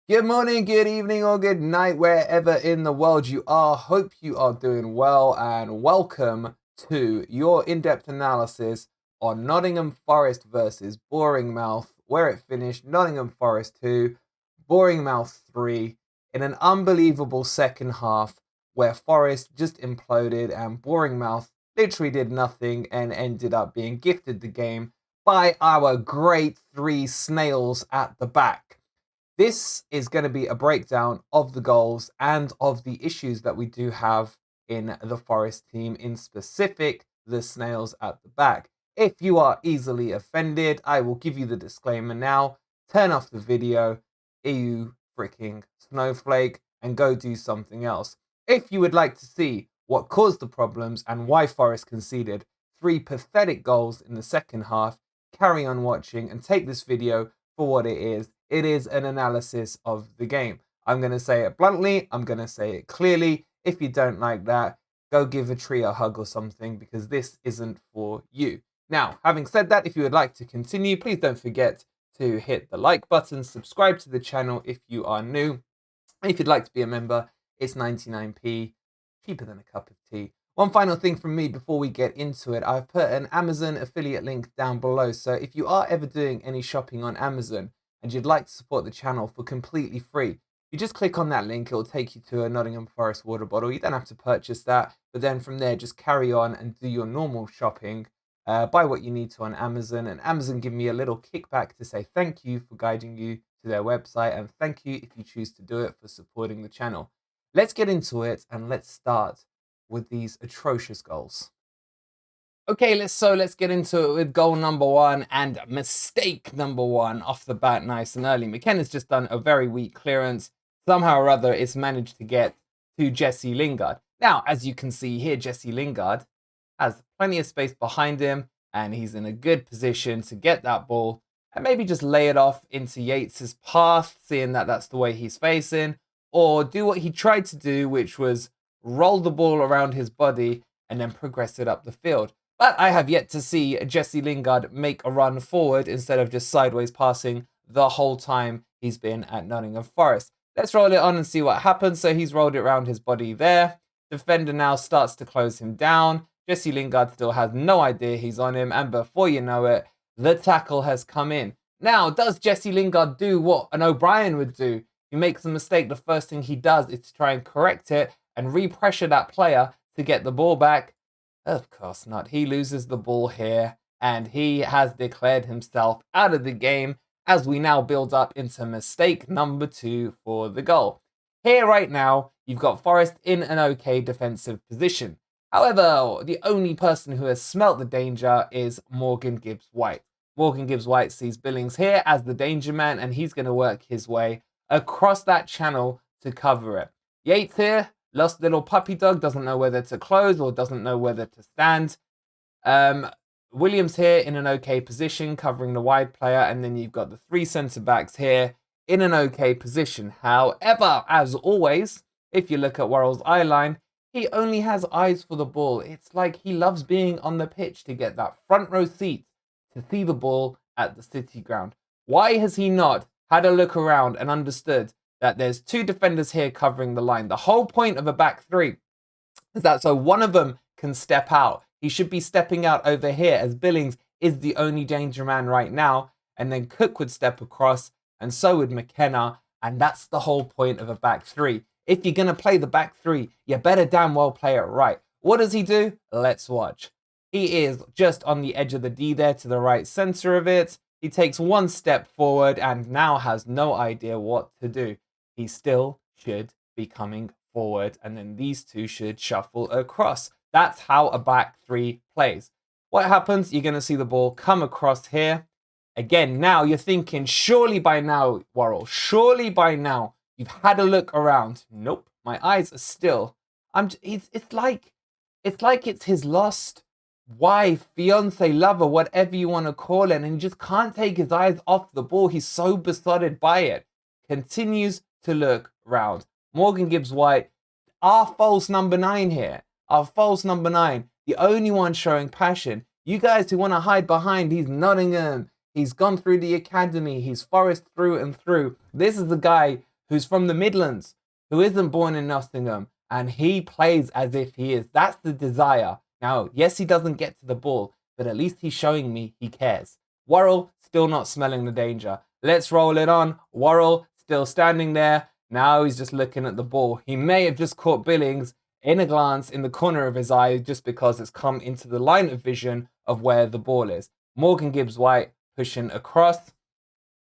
Good morning, good evening, or good night, wherever in the world you are. Hope you are doing well, and welcome to your in-depth analysis on Nottingham Forest versus Bournemouth, where it finished Nottingham Forest 2, Bournemouth 3, in an unbelievable second half where Forest just imploded and Bournemouth literally did nothing and ended up being gifted the game by our great three snails at the back. This is going to be a breakdown of the goals and of the issues that we do have in the Forest team, in specific, the snails at the back. If you are easily offended, I will give you the disclaimer now. Turn off the video, you freaking snowflake, and go do something else. If you would like to see what caused the problems and why Forest conceded 3 pathetic goals in the second half, carry on watching and take this video for what it is. It is an analysis of the game. I'm going to say it bluntly. I'm going to say it clearly. If you don't like that, go give a tree a hug or something, because this isn't for you. Now, having said that, if you would like to continue, please don't forget to hit the like button, subscribe to the channel if you are new. And if you'd like to be a member, it's 99p, cheaper than a cup of tea. One final thing from me before we get into it. I've put an Amazon affiliate link down below. So if you are ever doing any shopping on Amazon and you'd like to support the channel for completely free, you just click on that link. It will take you to a Nottingham Forest water bottle. You don't have to purchase that, but then from there, just carry on and do your normal shopping. Buy what you need to on Amazon, and Amazon give me a little kickback to say thank you for guiding you to their website, and thank you if you choose to do it for supporting the channel. Let's get into it, and let's start with these atrocious goals. Okay, let's get into it with goal number 1 and mistake number 1 off the bat, nice and early. McKenna's just done a very weak clearance. Somehow or other, it's managed to get to Jesse Lingard. Now, as you can see here, Jesse Lingard has plenty of space behind him, and he's in a good position to get that ball and maybe just lay it off into Yates's path, seeing that that's the way he's facing, or do what he tried to do, which was roll the ball around his body and then progress it up the field. But I have yet to see Jesse Lingard make a run forward instead of just sideways passing the whole time he's been at Nottingham Forest. Let's roll it on and see what happens. So he's rolled it around his body there. Defender now starts to close him down. Jesse Lingard still has no idea he's on him, and before you know it, the tackle has come in. Now, does Jesse Lingard do what an O'Brien would do? He makes a mistake, the first thing he does is to try and correct it and re-pressure that player to get the ball back. Of course not. He loses the ball here, and he has declared himself out of the game as we now build up into mistake number 2 for the goal. Here right now, you've got Forest in an okay defensive position. However, the only person who has smelt the danger is Morgan Gibbs-White. Morgan Gibbs-White sees Billings here as the danger man, and he's going to work his way across that channel to cover it. Yates here, lost little puppy dog, doesn't know whether to close or doesn't know whether to stand. Williams here in an okay position, covering the wide player, and then you've got the 3 centre-backs here in an okay position. However, as always, if you look at Worrall's eye line, he only has eyes for the ball. It's like he loves being on the pitch to get that front row seat to see the ball at the City ground. Why has he not had a look around and understood that there's 2 defenders here covering the line? The whole point of a back 3 is that so one of them can step out. He should be stepping out over here, as Billings is the only danger man right now, and then Cook would step across, and so would McKenna, and that's the whole point of a back 3. If you're going to play the back 3, you better damn well play it right. What does he do? Let's watch. He is just on the edge of the D there to the right center of it. He takes 1 step forward and now has no idea what to do. He still should be coming forward, and then these 2 should shuffle across. That's how a back 3 plays. What happens? You're going to see the ball come across here. Again, now you're thinking, surely by now, Worrall, surely by now, you've had a look around. Nope, my eyes are still. It's like it's his lost wife, fiance, lover, whatever you want to call it, and he just can't take his eyes off the ball. He's so besotted by it. Continues to look round. Morgan Gibbs-White, our false number 9 here. Our false number 9. The only one showing passion. You guys who want to hide behind, he's Nottingham. He's gone through the academy. He's Forest through and through. This is the guy who's from the Midlands, who isn't born in Nottingham, and he plays as if he is. That's the desire. Now, yes, he doesn't get to the ball, but at least he's showing me he cares. Worrall still not smelling the danger. Let's roll it on. Worrall still standing there. Now he's just looking at the ball. He may have just caught Billings in a glance in the corner of his eye just because it's come into the line of vision of where the ball is. Morgan Gibbs-White pushing across.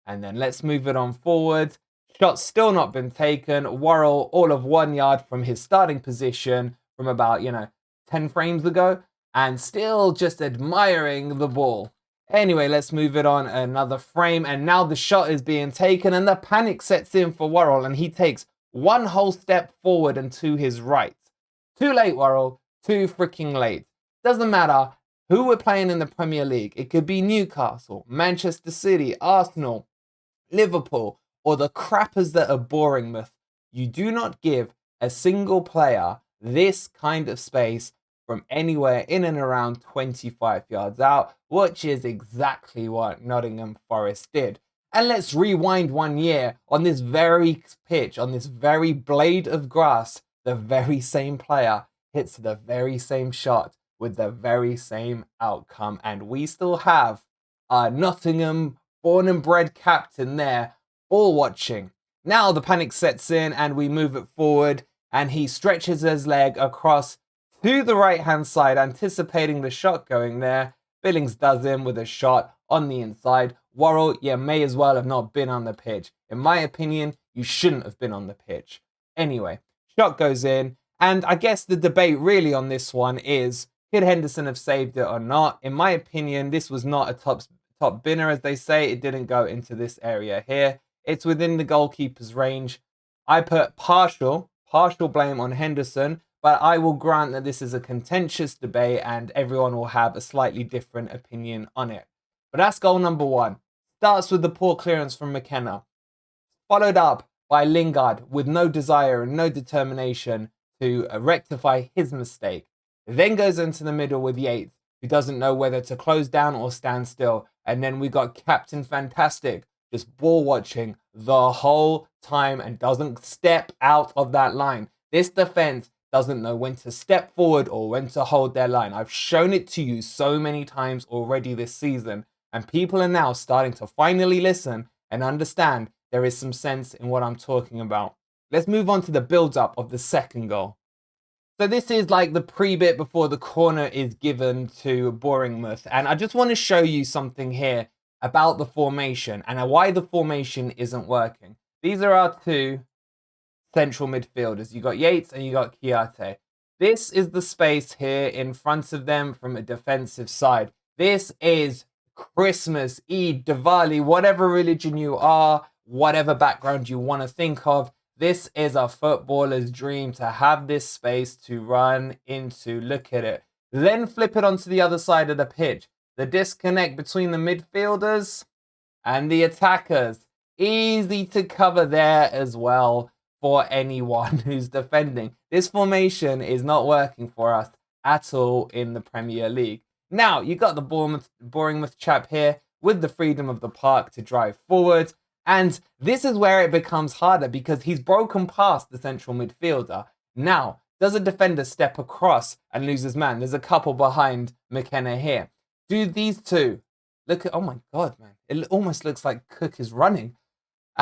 And then let's move it on forward. Shot's still not been taken. Worrall all of 1 yard from his starting position from about, 10 frames ago. And still just admiring the ball. Anyway, let's move it on another frame. And now the shot is being taken and the panic sets in for Worrall. And he takes one whole step forward and to his right. Too late, Worrall. Too freaking late. Doesn't matter who we're playing in the Premier League. It could be Newcastle, Manchester City, Arsenal, Liverpool, or the crappers that are Bournemouth. You do not give a single player this kind of space from anywhere in and around 25 yards out, which is exactly what Nottingham Forest did. And let's rewind 1 year on this very pitch, on this very blade of grass, the very same player hits the very same shot with the very same outcome. And we still have a Nottingham born and bred captain there, all watching. Now the panic sets in and we move it forward and he stretches his leg across to the right-hand side, anticipating the shot going there. Billings does him with a shot on the inside. Worrall, you may as well have not been on the pitch. In my opinion, you shouldn't have been on the pitch. Anyway, shot goes in. And I guess the debate really on this one is, could Henderson have saved it or not? In my opinion, this was not a top binner, as they say. It didn't go into this area here. It's within the goalkeeper's range. I put partial blame on Henderson, but I will grant that this is a contentious debate and everyone will have a slightly different opinion on it. But that's goal number one. Starts with the poor clearance from McKenna, followed up by Lingard with no desire and no determination to rectify his mistake. Then goes into the middle with Yates, who doesn't know whether to close down or stand still. And then we got Captain Fantastic, just ball watching the whole time and doesn't step out of that line. This defense doesn't know when to step forward or when to hold their line. I've shown it to you so many times already this season, and people are now starting to finally listen and understand there is some sense in what I'm talking about. Let's move on to the build-up of the second goal. So this is like the pre-bit before the corner is given to Bournemouth, and I just want to show you something here about the formation and why the formation isn't working. These are our two central midfielders. You got Yates and you got Kiate. This is the space here in front of them from a defensive side. This is Christmas, Eid, Diwali, whatever religion you are, whatever background you want to think of. This is a footballer's dream to have this space to run into. Look at it. Then flip it onto the other side of the pitch. The disconnect between the midfielders and the attackers. Easy to cover there as well for anyone who's defending. This formation is not working for us at all in the Premier League. Now, you got the Bournemouth chap here with the freedom of the park to drive forward. And this is where it becomes harder because he's broken past the central midfielder. Now, does a defender step across and lose his man? There's a couple behind McKenna here. Do these two look at, oh my God, man. It almost looks like Cook is running.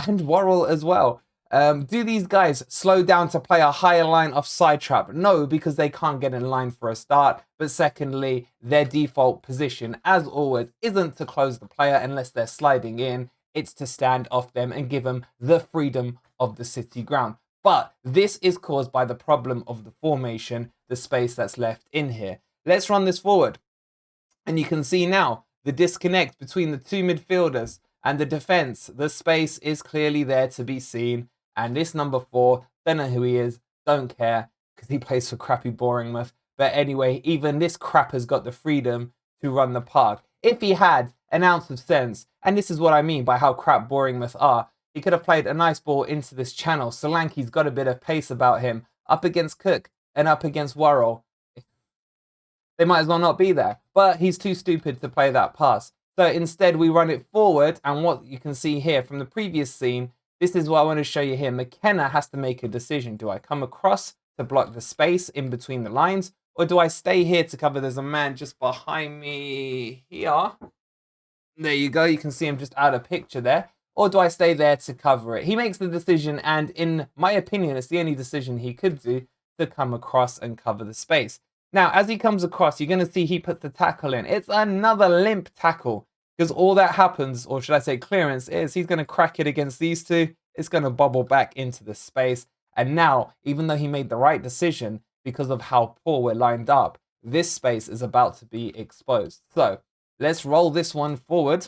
And Worrall as well. Do these guys slow down to play a higher line offside trap? No, because they can't get in line for a start. But secondly, their default position, as always, isn't to close the player unless they're sliding in. It's to stand off them and give them the freedom of the City ground. But this is caused by the problem of the formation, the space that's left in here. Let's run this forward. And you can see now the disconnect between the two midfielders and the defense. The space is clearly there to be seen. And this number 4, don't know who he is, don't care, because he plays for crappy Bournemouth. But anyway, even this crap has got the freedom to run the park. If he had an ounce of sense, and this is what I mean by how crap Bournemouth are, he could have played a nice ball into this channel. Solanke's got a bit of pace about him, up against Cook and up against Worrall. They might as well not be there. But he's too stupid to play that pass. So instead we run it forward, and what you can see here from the previous scene, This is what I want to show you here. McKenna has to make a decision. Do I come across to block the space in between the lines, or do I stay here to cover? There's a man just behind me here. There you go. You can see him just out of picture there. Or do I stay there to cover it? He makes the decision, and in my opinion, it's the only decision he could do, to come across and cover the space. Now, as he comes across, you're going to see he puts the tackle in. It's another limp tackle, because all that happens, or should I say clearance, is he's going to crack it against these two. It's going to bobble back into the space. And now, even though he made the right decision, because of how poor we're lined up, this space is about to be exposed. So let's roll this one forward.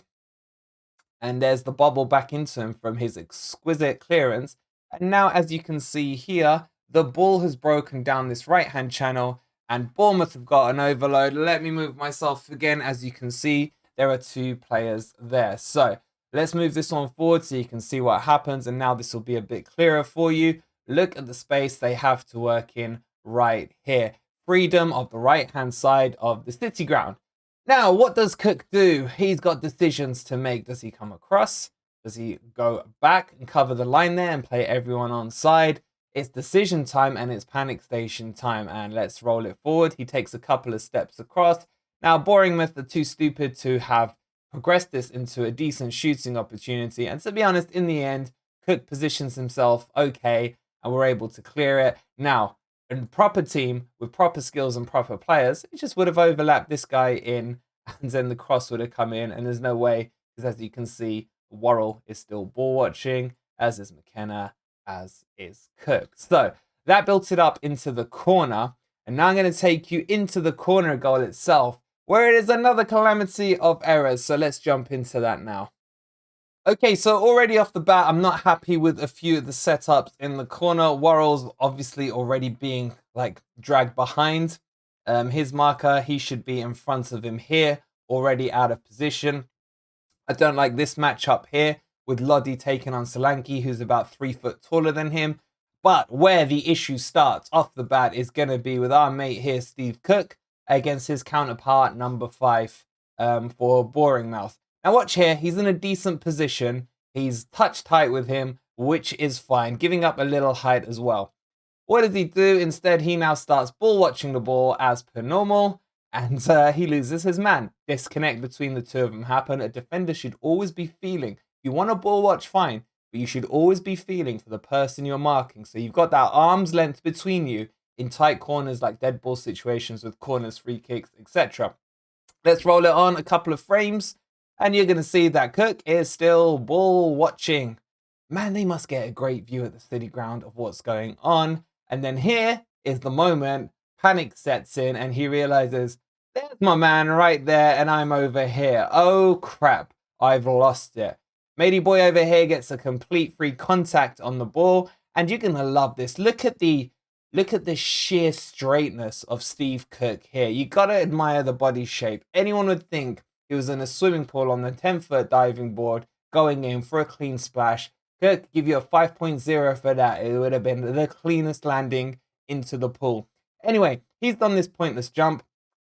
And there's the bubble back into him from his exquisite clearance. And now, as you can see here, the ball has broken down this right-hand channel, and Bournemouth have got an overload. Let me move myself again. As you can see, there are two players there. So let's move this one forward so you can see what happens. And now this will be a bit clearer for you. Look at the space they have to work in right here. Freedom of the right-hand side of the City ground. Now, what does Cook do? He's got decisions to make. Does he come across? Does he go back and cover the line there and play everyone on side? It's decision time and it's panic station time. And let's roll it forward. He takes a couple of steps across. Now, Bournemouth are too stupid to have progressed this into a decent shooting opportunity. And to be honest, in the end, Cook positions himself okay and we're able to clear it. Now, a proper team with proper skills and proper players, it just would have overlapped this guy in and then the cross would have come in. And there's no way, because as you can see, Worrall is still ball watching, as is McKenna, as is Cook. So that built it up into the corner. And now I'm going to take you into the corner goal itself, where it is another calamity of errors. So let's jump into that now. Okay, so already off the bat, I'm not happy with a few of the setups in the corner. Worrall's obviously already being like dragged behind. His marker, he should be in front of him here, already out of position. I don't like this matchup here with Lodi taking on Solanke, who's about 3 foot taller than him. But where the issue starts off the bat is going to be with our mate here, Steve Cook, against his counterpart, number 5, for Bournemouth. Now watch here, he's in a decent position. He's touch tight with him, which is fine, giving up a little height as well. What does he do? Instead, he now starts ball watching the ball as per normal, and he loses his man. Disconnect between the two of them happen. A defender should always be feeling. You want to ball watch, fine, but you should always be feeling for the person you're marking. So you've got that arm's length between you in tight corners like dead ball situations with corners, free kicks, etc. Let's roll it on a couple of frames. And you're going to see that Cook is still ball watching. Man, they must get a great view at the City ground of what's going on. And then here is the moment panic sets in and he realizes, there's my man right there and I'm over here. Oh, crap. I've lost it. Matey boy over here gets a complete free contact on the ball. And you're going to love this. Look at the sheer straightness of Steve Cook here. You got to admire the body shape. Anyone would think he was in a swimming pool on the 10-foot diving board, going in for a clean splash. Could give you a 5.0 for that. It would have been the cleanest landing into the pool. Anyway, he's done this pointless jump.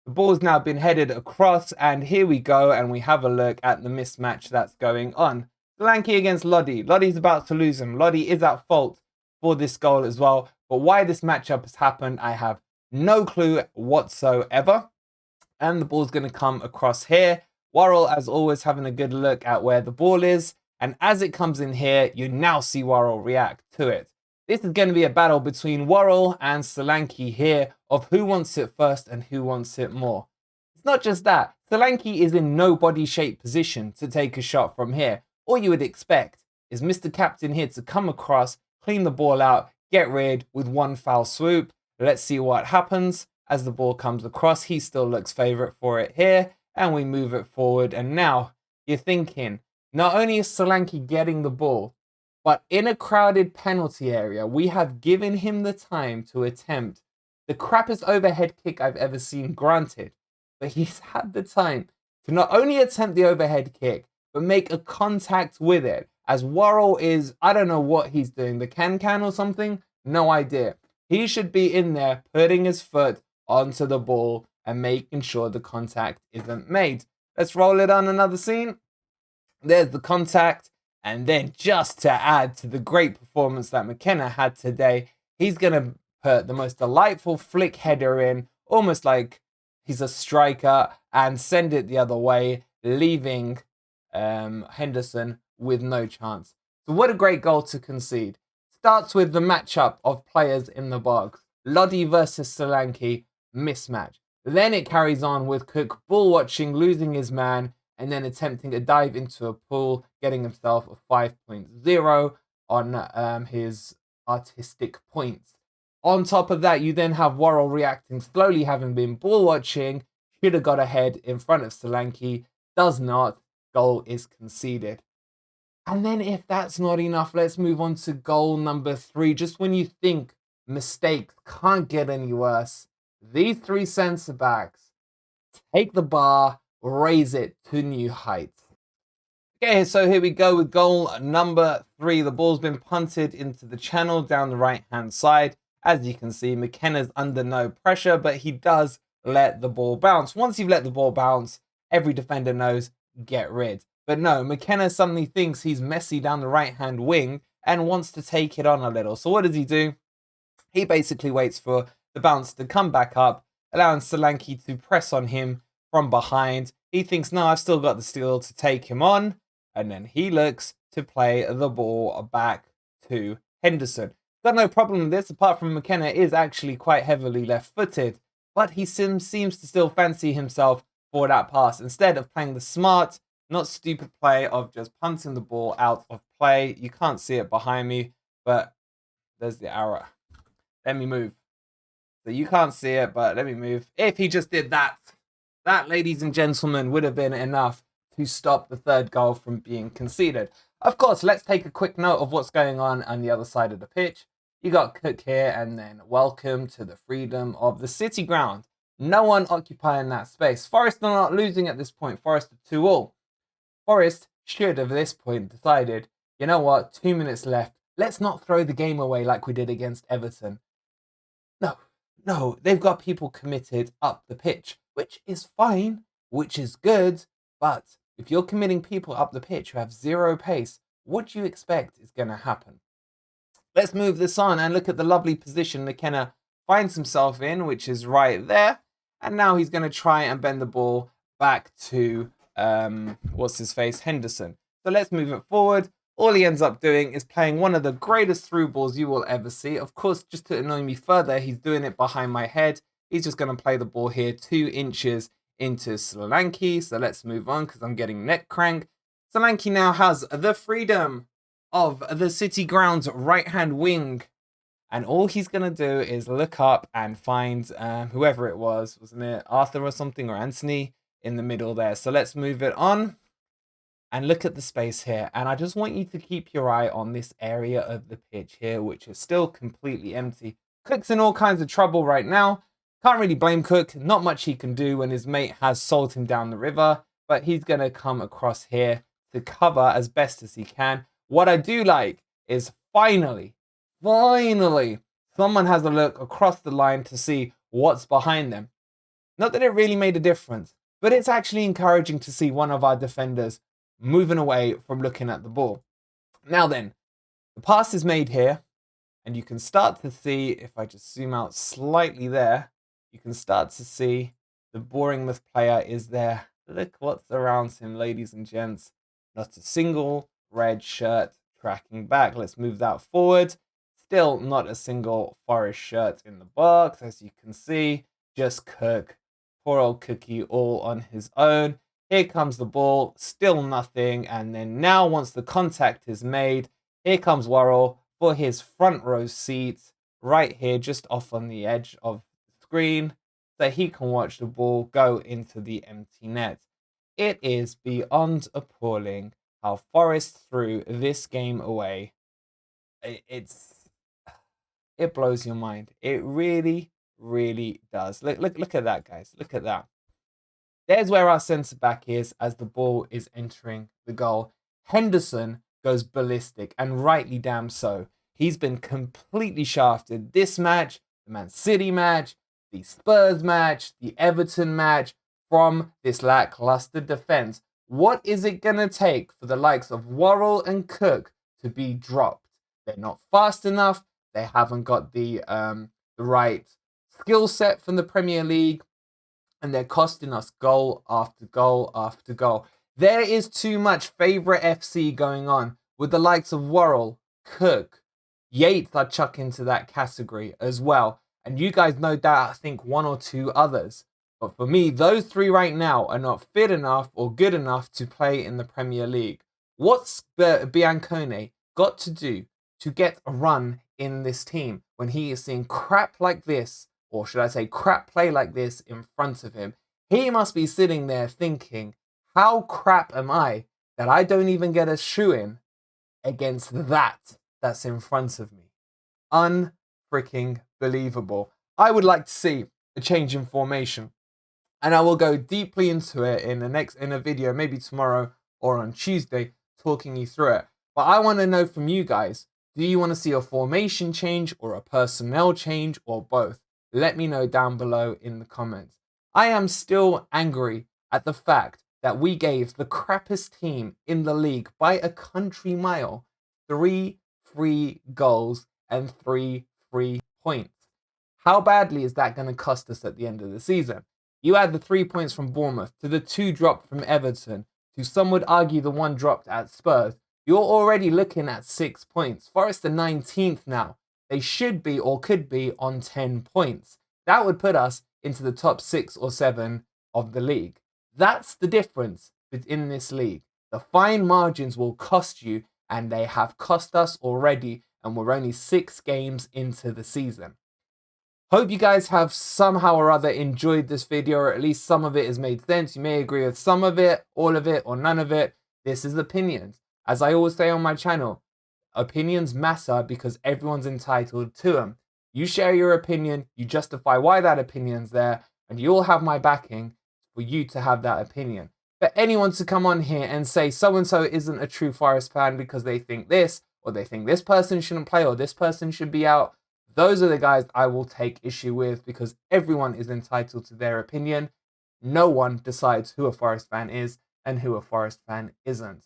The ball's now been headed across, and here we go, and we have a look at the mismatch that's going on. Solanke against Lodi. Lodi's about to lose him. Lodi is at fault for this goal as well. But why this matchup has happened, I have no clue whatsoever. And the ball's going to come across here. Worrall, as always, having a good look at where the ball is. And as it comes in here, you now see Worrall react to it. This is going to be a battle between Worrall and Solanke here of who wants it first and who wants it more. It's not just that. Solanke is in no body shape position to take a shot from here. All you would expect is Mr. Captain here to come across, clean the ball out, get rid with one foul swoop. Let's see what happens as the ball comes across. He still looks favourite for it here. And we move it forward. And now you're thinking, not only is Solanke getting the ball, but in a crowded penalty area, we have given him the time to attempt the crappiest overhead kick I've ever seen, granted. But he's had the time to not only attempt the overhead kick, but make a contact with it. As Worrall is, I don't know what he's doing, the can or something? No idea. He should be in there putting his foot onto the ball and making sure the contact isn't made. Let's roll it on another scene. There's the contact. And then just to add to the great performance that McKenna had today, he's going to put the most delightful flick header in, almost like he's a striker, and send it the other way, leaving Henderson with no chance. So what a great goal to concede. Starts with the matchup of players in the box. Lodi versus Solanke, mismatch. Then it carries on with Cook ball watching, losing his man, and then attempting a dive into a pool, getting himself a 5.0 on his artistic points. On top of that, you then have Worrall reacting slowly, having been ball watching, should have got ahead in front of Solanke, does not, goal is conceded. And then if that's not enough, let's move on to goal number 3. Just when you think mistakes can't get any worse, these 3 centre-backs take the bar, raise it to new heights. Okay, so here we go with goal number 3. The ball's been punted into the channel down the right-hand side. As you can see, McKenna's under no pressure, but he does let the ball bounce. Once you've let the ball bounce, every defender knows, get rid. But no, McKenna suddenly thinks he's Messi down the right-hand wing and wants to take it on a little. So what does he do? He basically waits for the bounce to come back up, allowing Solanke to press on him from behind. He thinks, no, I've still got the steel to take him on. And then he looks to play the ball back to Henderson. Got no problem with this, apart from McKenna is actually quite heavily left-footed. But he seems to still fancy himself for that pass, instead of playing the smart, not stupid play of just punting the ball out of play. You can't see it behind me, but there's the arrow. Let me move. So you can't see it, but let me move. If he just did that, that, ladies and gentlemen, would have been enough to stop the 3rd goal from being conceded. Of course, let's take a quick note of what's going on the other side of the pitch. You got Cook here, and then welcome to the freedom of the City ground. No one occupying that space. Forest are not losing at this point. Forest are 2-2. Forest should, at this point, decided, you know what, 2 minutes left. Let's not throw the game away like we did against Everton. No, they've got people committed up the pitch, which is fine, which is good, but if you're committing people up the pitch who have 0 pace, what do you expect is going to happen? Let's move this on and look at the lovely position McKenna finds himself in, which is right there. And now he's going to try and bend the ball back to, Henderson. So let's move it forward. All he ends up doing is playing one of the greatest through balls you will ever see. Of course, just to annoy me further, he's doing it behind my head. He's just going to play the ball here 2 inches into Solanke. So let's move on because I'm getting neck crank. Solanke now has the freedom of the City ground's right-hand wing. And all he's going to do is look up and find whoever it was. Wasn't it Arthur or something, or Anthony in the middle there? So let's move it on. And look at the space here. And I just want you to keep your eye on this area of the pitch here, which is still completely empty. Cook's in all kinds of trouble right now. Can't really blame Cook. Not much he can do when his mate has sold him down the river. But he's going to come across here to cover as best as he can. What I do like is finally, someone has a look across the line to see what's behind them. Not that it really made a difference, but it's actually encouraging to see one of our defenders moving away from looking at the ball. Now then, the pass is made here, and you can start to see, if I just zoom out slightly there, you can start to see the Bournemouth player is there. Look what's around him, ladies and gents. Not a single red shirt tracking back. Let's move that forward. Still not a single Forest shirt in the box, as you can see. Just Cook, poor old Cookie, all on his own. Here comes the ball, still nothing. And then now, once the contact is made, here comes Worrall for his front row seat right here, just off on the edge of the screen, so he can watch the ball go into the empty net. It is beyond appalling how Forest threw this game away. It blows your mind. It really, really does. Look at that, guys. Look at that. There's where our centre-back is as the ball is entering the goal. Henderson goes ballistic, and rightly damn so. He's been completely shafted. This match, the Man City match, the Spurs match, the Everton match, from this lackluster defence. What is it going to take for the likes of Worrall and Cook to be dropped? They're not fast enough. They haven't got the right skill set from the Premier League, and they're costing us goal after goal after goal. There is too much favourite FC going on with the likes of Worrall, Cook, Yates. I chuck into that category as well. And you guys no doubt I think one or two others. But for me, those three right now are not fit enough or good enough to play in the Premier League. What's Biancone got to do to get a run in this team when he is seeing crap like this, or should I say crap play like this in front of him? He must be sitting there thinking, how crap am I that I don't even get a shoe-in against that's in front of me? Unfreaking believable. I would like to see a change in formation, and I will go deeply into it in a video, maybe tomorrow or on Tuesday, talking you through it. But I want to know from you guys, do you want to see a formation change or a personnel change or both? Let me know down below in the comments. I am still angry at the fact that we gave the crappiest team in the league by a country mile 3 free goals and 3 free points. How badly is that going to cost us at the end of the season? You add the 3 points from Bournemouth to the 2 dropped from Everton, to some would argue the 1 dropped at Spurs. You're already looking at 6 points. Forest are 19th now. They should be or could be on 10 points. That would put us into the top 6 or 7 of the league. That's the difference in this league. The fine margins will cost you, and they have cost us already, and we're only 6 games into the season. Hope you guys have somehow or other enjoyed this video, or at least some of it has made sense. You may agree with some of it, all of it, or none of it. This is opinions. As I always say on my channel, opinions matter because everyone's entitled to them. You share your opinion, you justify why that opinion's there, and you all have my backing for you to have that opinion. For anyone to come on here and say so-and-so isn't a true Forest fan because they think this, or they think this person shouldn't play, or this person should be out, those are the guys I will take issue with, because everyone is entitled to their opinion. No one decides who a Forest fan is and who a Forest fan isn't.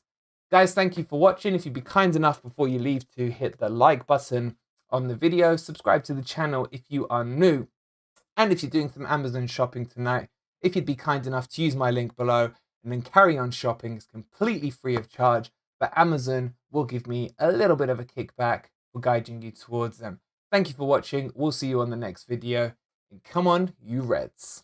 Guys, thank you for watching. If you'd be kind enough before you leave to hit the like button on the video, subscribe to the channel if you are new. And if you're doing some Amazon shopping tonight, if you'd be kind enough to use my link below and then carry on shopping, it's completely free of charge, but Amazon will give me a little bit of a kickback for guiding you towards them. Thank you for watching. We'll see you on the next video. And come on, you Reds.